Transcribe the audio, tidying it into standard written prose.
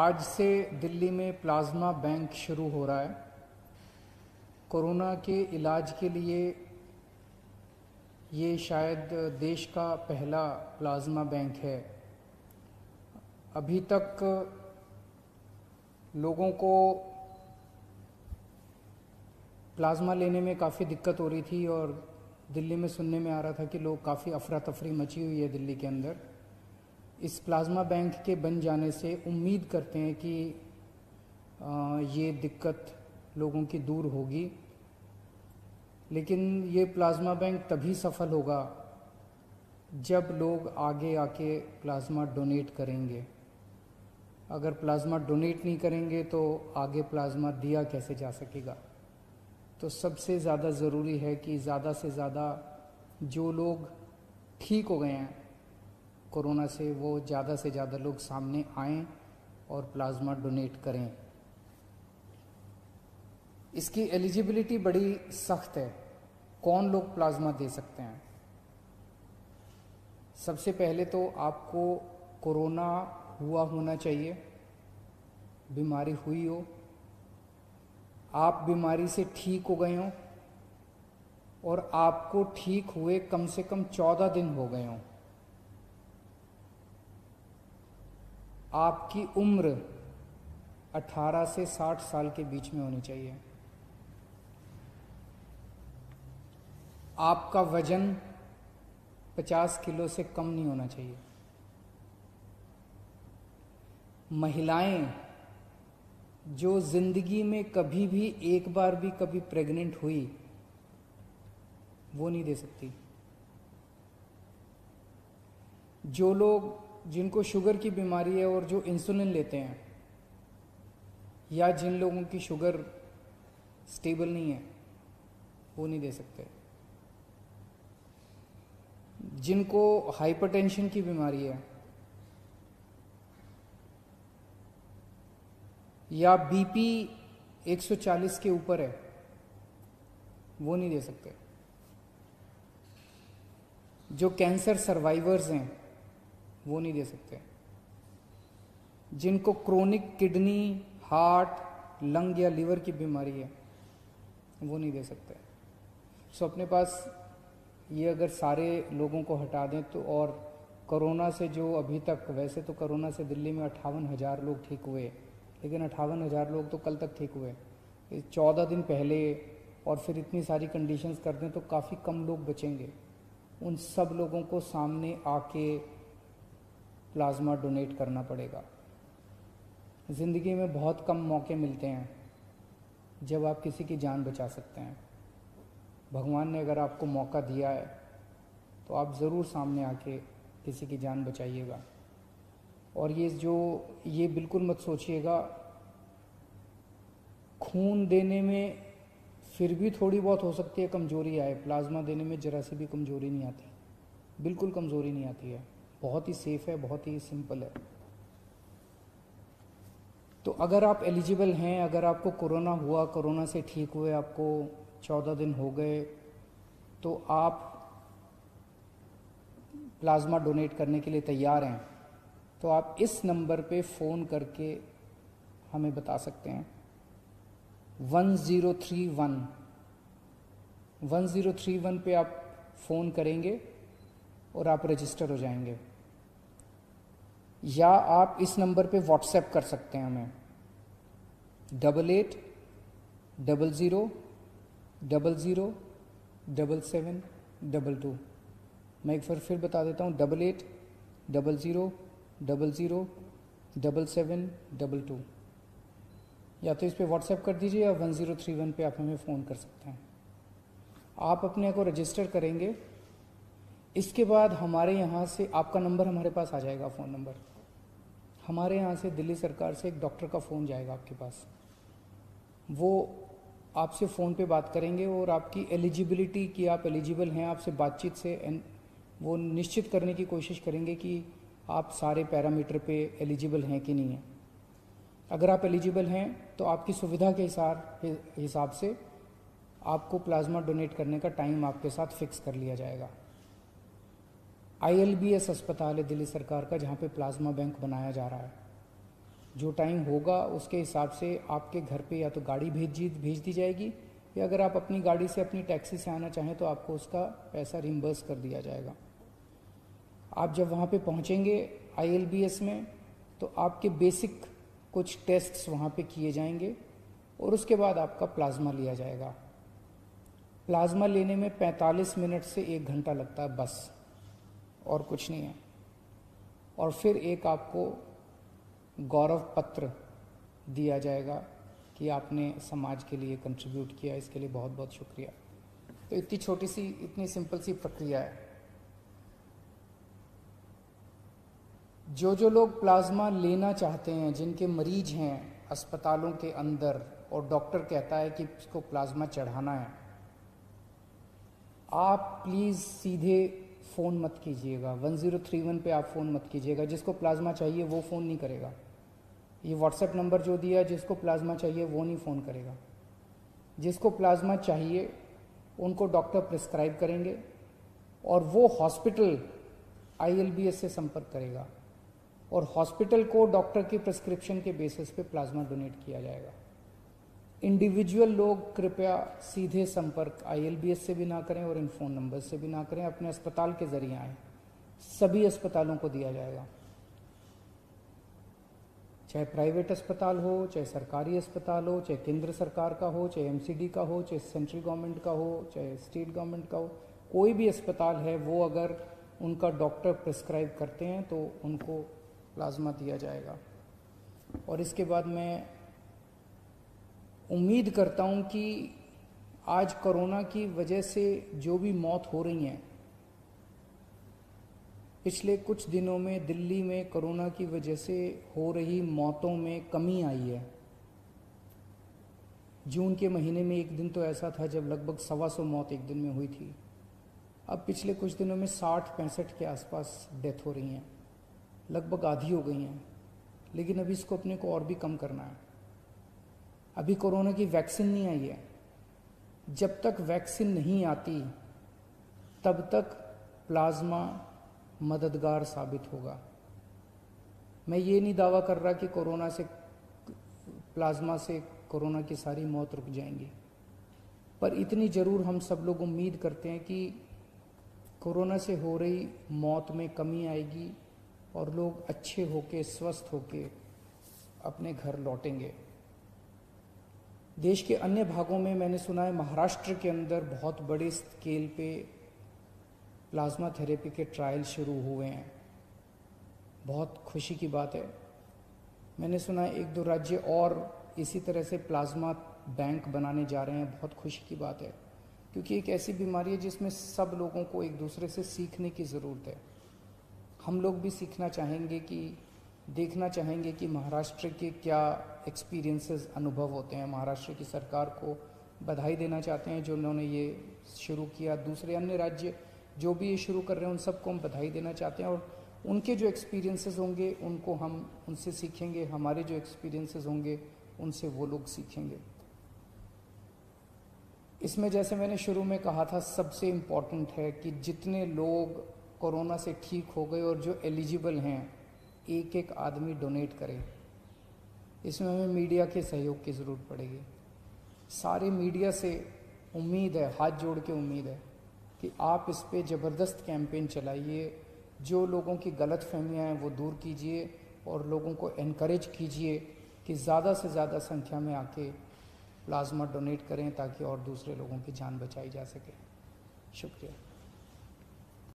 आज से दिल्ली में प्लाज्मा बैंक शुरू हो रहा है। कोरोना के इलाज के लिए ये शायद देश का पहला प्लाज्मा बैंक है। अभी तक लोगों को प्लाज्मा लेने में काफ़ी दिक्कत हो रही थी और दिल्ली में सुनने में आ रहा था कि लोग काफ़ी अफरा तफरी मची हुई है दिल्ली के अंदर। इस प्लाज्मा बैंक के बन जाने से उम्मीद करते हैं कि ये दिक्कत लोगों की दूर होगी, लेकिन ये प्लाज्मा बैंक तभी सफल होगा जब लोग आगे आके प्लाज्मा डोनेट करेंगे। अगर प्लाज्मा डोनेट नहीं करेंगे तो आगे प्लाज्मा दिया कैसे जा सकेगा। तो सबसे ज़्यादा ज़रूरी है कि ज़्यादा से ज़्यादा जो लोग ठीक हो गए हैं कोरोना से, वो ज़्यादा से ज़्यादा लोग सामने आएं और प्लाज्मा डोनेट करें। इसकी एलिजिबिलिटी बड़ी सख्त है। कौन लोग प्लाज्मा दे सकते हैं? सबसे पहले तो आपको कोरोना हुआ होना चाहिए, बीमारी हुई हो, आप बीमारी से ठीक हो गए हों और आपको ठीक हुए कम से कम 14 दिन हो गए हों। आपकी उम्र 18 से 60 साल के बीच में होनी चाहिए। आपका वजन 50 किलो से कम नहीं होना चाहिए। महिलाएं जो जिंदगी में कभी भी एक बार भी कभी प्रेग्नेंट हुई, वो नहीं दे सकती। जो लोग जिनको शुगर की बीमारी है और जो इंसुलिन लेते हैं, या जिन लोगों की शुगर स्टेबल नहीं है, वो नहीं दे सकते। जिनको हाइपरटेंशन की बीमारी है या बीपी 140 के ऊपर है, वो नहीं दे सकते। जो कैंसर सर्वाइवर्स हैं, वो नहीं दे सकते। जिनको क्रोनिक किडनी, हार्ट, लंग या लीवर की बीमारी है, वो नहीं दे सकते। सो अपने पास ये अगर सारे लोगों को हटा दें तो, और कोरोना से जो अभी तक, वैसे तो कोरोना से दिल्ली में 58,000 लोग ठीक हुए, लेकिन 58,000 लोग तो कल तक ठीक हुए। 14 दिन पहले और फिर इतनी सारी कंडीशंस कर दें तो काफ़ी कम लोग बचेंगे। उन सब लोगों को सामने आके प्लाज्मा डोनेट करना पड़ेगा। ज़िंदगी में बहुत कम मौके मिलते हैं जब आप किसी की जान बचा सकते हैं। भगवान ने अगर आपको मौका दिया है तो आप ज़रूर सामने आके किसी की जान बचाइएगा। और ये बिल्कुल मत सोचिएगा खून देने में फिर भी थोड़ी बहुत हो सकती है कमज़ोरी आए, प्लाज्मा देने में ज़रा सी भी कमज़ोरी नहीं आती, बिल्कुल कमज़ोरी नहीं आती है। बहुत ही सेफ है, बहुत ही सिंपल है। तो अगर आप एलिजिबल हैं, अगर आपको कोरोना हुआ, कोरोना से ठीक हुए, आपको 14 दिन हो गए, तो आप प्लाज्मा डोनेट करने के लिए तैयार हैं, तो आप इस नंबर पे फ़ोन करके हमें बता सकते हैं। 1031 पे आप फ़ोन करेंगे और आप रजिस्टर हो जाएंगे। या आप इस नंबर पे व्हाट्सएप कर सकते हैं हमें 8800007722। मैं एक बार फिर बता देता हूँ, 8800007722। या तो इस पे व्हाट्सएप कर दीजिए या 1031 पे आप हमें फ़ोन कर सकते हैं। आप अपने को रजिस्टर करेंगे, इसके बाद हमारे यहाँ से आपका नंबर हमारे पास आ जाएगा, फ़ोन नंबर। हमारे यहाँ से दिल्ली सरकार से एक डॉक्टर का फ़ोन जाएगा आपके पास। वो आपसे फ़ोन पे बात करेंगे और आपकी एलिजिबिलिटी कि आप एलिजिबल हैं, आपसे बातचीत से वो निश्चित करने की कोशिश करेंगे कि आप सारे पैरामीटर पे एलिजिबल हैं कि नहीं हैं। अगर आप एलिजिबल हैं तो आपकी सुविधा के हिसाब से आपको प्लाज्मा डोनेट करने का टाइम आपके साथ फिक्स कर लिया जाएगा। ILBS अस्पताल है दिल्ली सरकार का, जहाँ पे प्लाज्मा बैंक बनाया जा रहा है। जो टाइम होगा उसके हिसाब से आपके घर पे या तो गाड़ी भेज दी जाएगी, या अगर आप अपनी गाड़ी से अपनी टैक्सी से आना चाहें तो आपको उसका पैसा रिम्बर्स कर दिया जाएगा। आप जब वहाँ पे पहुँचेंगे ILBS में तो आपके बेसिक कुछ टेस्ट्स वहाँ पे किए जाएंगे और उसके बाद आपका प्लाज्मा लिया जाएगा। प्लाज्मा लेने में 45 मिनट से 1 घंटा लगता है बस, और कुछ नहीं है। और फिर एक आपको गौरव पत्र दिया जाएगा कि आपने समाज के लिए कंट्रीब्यूट किया, इसके लिए बहुत बहुत शुक्रिया। तो इतनी छोटी सी, इतनी सिंपल सी प्रक्रिया है। जो लोग प्लाज्मा लेना चाहते हैं, जिनके मरीज हैं अस्पतालों के अंदर और डॉक्टर कहता है कि इसको प्लाज्मा चढ़ाना है, आप प्लीज़ सीधे फ़ोन मत कीजिएगा। 1031 पे आप फ़ोन मत कीजिएगा। जिसको प्लाज्मा चाहिए वो फ़ोन नहीं करेगा। ये व्हाट्सएप नंबर जो दिया, जिसको प्लाज्मा चाहिए वो नहीं फ़ोन करेगा। जिसको प्लाज्मा चाहिए उनको डॉक्टर प्रिस्क्राइब करेंगे और वो हॉस्पिटल ILBS से संपर्क करेगा और हॉस्पिटल को डॉक्टर की प्रिस्क्रिप्शन के बेसिस पे प्लाज्मा डोनेट किया जाएगा। इंडिविजुअल लोग कृपया सीधे संपर्क ILBS से भी ना करें और इन फ़ोन नंबर से भी ना करें, अपने अस्पताल के ज़रिए आएँ। सभी अस्पतालों को दिया जाएगा, चाहे प्राइवेट अस्पताल हो, चाहे सरकारी अस्पताल हो, चाहे केंद्र सरकार का हो, चाहे MCD का हो, चाहे सेंट्रल गवर्नमेंट का हो, चाहे स्टेट गवर्नमेंट का हो। कोई भी अस्पताल है, वो अगर उनका डॉक्टर प्रिस्क्राइब करते हैं तो उनको प्लाज्मा दिया जाएगा। और इसके बाद मैं उम्मीद करता हूं कि आज कोरोना की वजह से जो भी मौत हो रही हैं, पिछले कुछ दिनों में दिल्ली में कोरोना की वजह से हो रही मौतों में कमी आई है। जून के महीने में एक दिन तो ऐसा था जब लगभग 125 मौत एक दिन में हुई थी। अब पिछले कुछ दिनों में 60-65 के आसपास डेथ हो रही हैं, लगभग आधी हो गई हैं। लेकिन अभी इसको अपने को और भी कम करना है। अभी कोरोना की वैक्सीन नहीं आई है। जब तक वैक्सीन नहीं आती तब तक प्लाज्मा मददगार साबित होगा। मैं ये नहीं दावा कर रहा कि कोरोना से, प्लाज्मा से कोरोना की सारी मौत रुक जाएंगी, पर इतनी ज़रूर हम सब लोग उम्मीद करते हैं कि कोरोना से हो रही मौत में कमी आएगी और लोग अच्छे होके, स्वस्थ होके अपने घर लौटेंगे। देश के अन्य भागों में मैंने सुना है, महाराष्ट्र के अंदर बहुत बड़े स्केल पे प्लाज्मा थेरेपी के ट्रायल शुरू हुए हैं। बहुत खुशी की बात है। मैंने सुना है 1-2 राज्य और इसी तरह से प्लाज्मा बैंक बनाने जा रहे हैं। बहुत खुशी की बात है, क्योंकि एक ऐसी बीमारी है जिसमें सब लोगों को एक दूसरे से सीखने की ज़रूरत है। हम लोग भी सीखना चाहेंगे, कि देखना चाहेंगे कि महाराष्ट्र के क्या एक्सपीरियंसेस, अनुभव होते हैं। महाराष्ट्र की सरकार को बधाई देना चाहते हैं जो उन्होंने ये शुरू किया। दूसरे अन्य राज्य जो भी ये शुरू कर रहे हैं उन सबको हम बधाई देना चाहते हैं, और उनके जो एक्सपीरियंसेस होंगे उनको हम उनसे सीखेंगे, हमारे जो एक्सपीरियंसेस होंगे उनसे वो लोग सीखेंगे। इसमें जैसे मैंने शुरू में कहा था, सबसे इम्पॉर्टेंट है कि जितने लोग कोरोना से ठीक हो गए और जो एलिजिबल हैं, एक आदमी डोनेट करे। इसमें हमें मीडिया के सहयोग की ज़रूरत पड़ेगी। सारे मीडिया से उम्मीद है, हाथ जोड़ के उम्मीद है कि आप इस पे ज़बरदस्त कैंपेन चलाइए। जो लोगों की गलत फहमियाँ हैं वो दूर कीजिए और लोगों को एनकरेज कीजिए कि ज़्यादा से ज़्यादा संख्या में आके प्लाज्मा डोनेट करें, ताकि और दूसरे लोगों की जान बचाई जा सके। शुक्रिया।